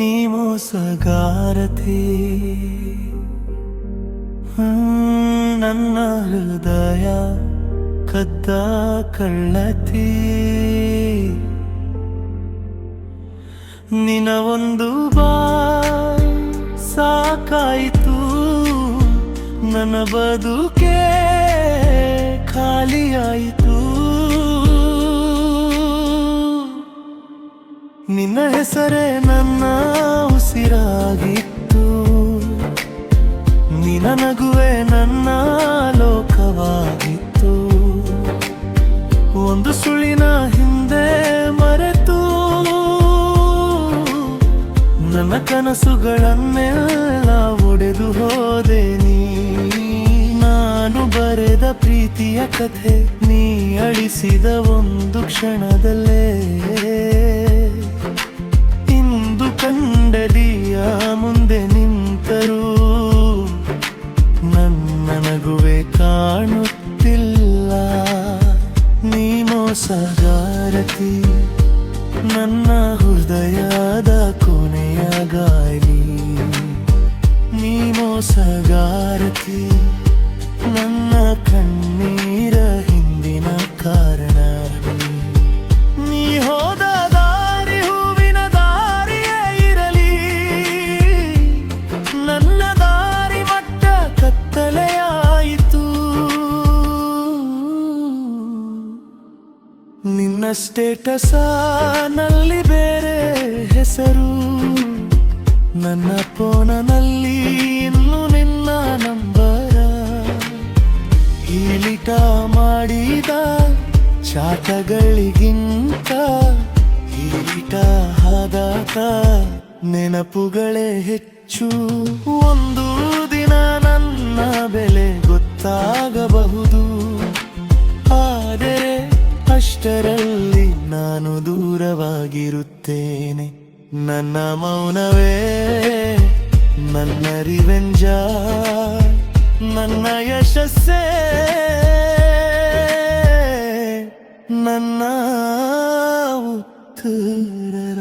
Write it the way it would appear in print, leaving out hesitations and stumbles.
ನೀ ಮೋಸಗಾರತಿ, ನನ್ನ ಹೃದಯ ಕದ್ದ ಕಳ್ಳತಿ. ನಿನ ಒಂದು ಬಾಯ್ ಸಾಕಾಯಿತು, ನನ್ನ ಬದುಕೆ ಖಾಲಿಯಾಯಿತು. ನಿನ್ನ ಹೆಸರೇ ನನ್ನ ಉಸಿರಾಗಿತ್ತು, ನಿನ್ನ ನಗುವೆ ನನ್ನ ಲೋಕವಾಗಿತ್ತು. ಒಂದು ಸುಳಿನ ಹಿಂದೆ ಮರೆತು ನನ್ನ ಕನಸುಗಳನ್ನೆಲ್ಲ ಒಡೆದು ಹೋದೆ ನೀ. ನಾನು ಬರೆದ ಪ್ರೀತಿಯ ಕಥೆ ನೀ ಅಳಿಸಿದ ಒಂದು ಕ್ಷಣದಲ್ಲೇ. ಇಂದು ಕಂಡಲಿಯ ಮುಂದೆ ನಿಂತರೂ ನನ್ನ ನಗುವೆ ಕಾಣುತ್ತಿಲ್ಲ. ನೀ ಮೋಸಗಾರತಿ, ನನ್ನ ಹೃದಯದ ಕೊನೆಯ ಗಾಳಿ. ನೀ ಮೋಸಗಾರತಿ, ನನ್ನ ಕಣ್ಣೀರ ಹಿಂದಿನ ಕಾರಣ. ನೀ ಹೋದ ದಾರಿ ಹೂವಿನ ದಾರಿಯೇ ಇರಲಿ, ನನ್ನ ದಾರಿ ಮಟ್ಟ ಕತ್ತಲೆಯಾಯಿತು. ನಿನ್ನ ಸ್ಟೇಟಸ್ನಲ್ಲಿ ಬೇರೆ ಹೆಸರು, ನನ್ನ ಫೋನಲ್ಲಿ ಇನ್ನು ನಿನ್ನ ನಂಬರ. ಈಲಿಟ ಮಾಡಿದ ಚಾಟಗಳಿಗಿಂತ ಈಲಿಟ ಆದಾತ ನೆನಪುಗಳೇ ಹೆಚ್ಚು. ಒಂದು ದಿನ ನನ್ನ ಬೆಲೆ ಗೊತ್ತಾಗಬಹುದು, ಆದರೆ ಅಷ್ಟರಲ್ಲಿ ನಾನು ದೂರವಾಗಿರುತ್ತೇನೆ. ನನ್ನ ಮೌನವೇ ನನ್ನ ರಿವೆಂಜ, ನನ್ನ ಯಶಸ್ಸೇ ನನ್ನ ಉತ್ತರ.